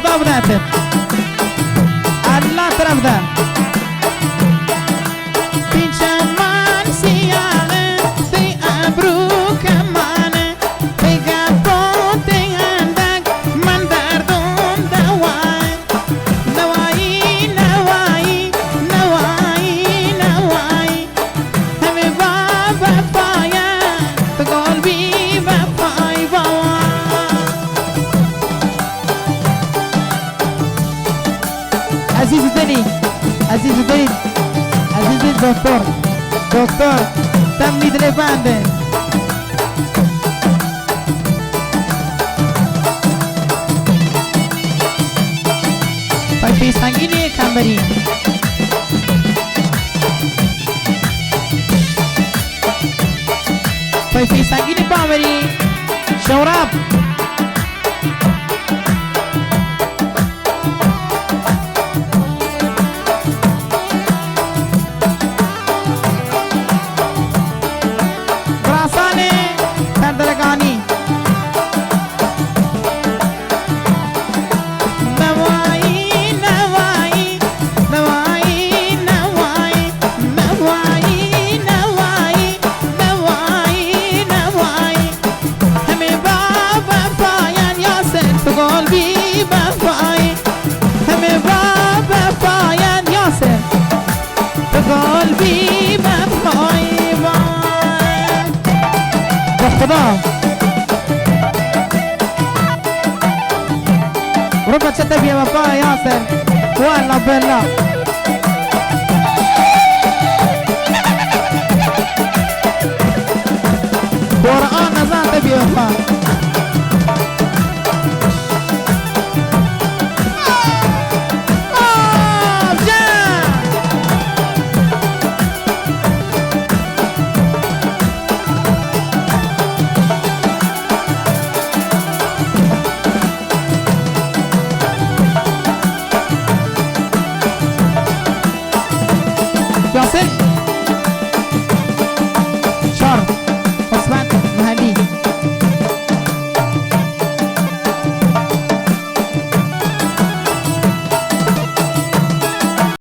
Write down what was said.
خدا بداتم الله طرف ده پیچمان سیاله تی ابرو کمانه تی گپون تی اندک من دردم دوای نوایی نوایی نوایی نوایی همه بابا پایا تو قلبی بپای بابا عزیز دلی عزیز دلی عزیز دکتر دکتر تم میدل بنده پای سنگینی کمبری پای سنگینی پامری شوراب قلبي بفاي خدا ربع شتى يا بابا ياسر والله بالله قرآن نزال تبي بابا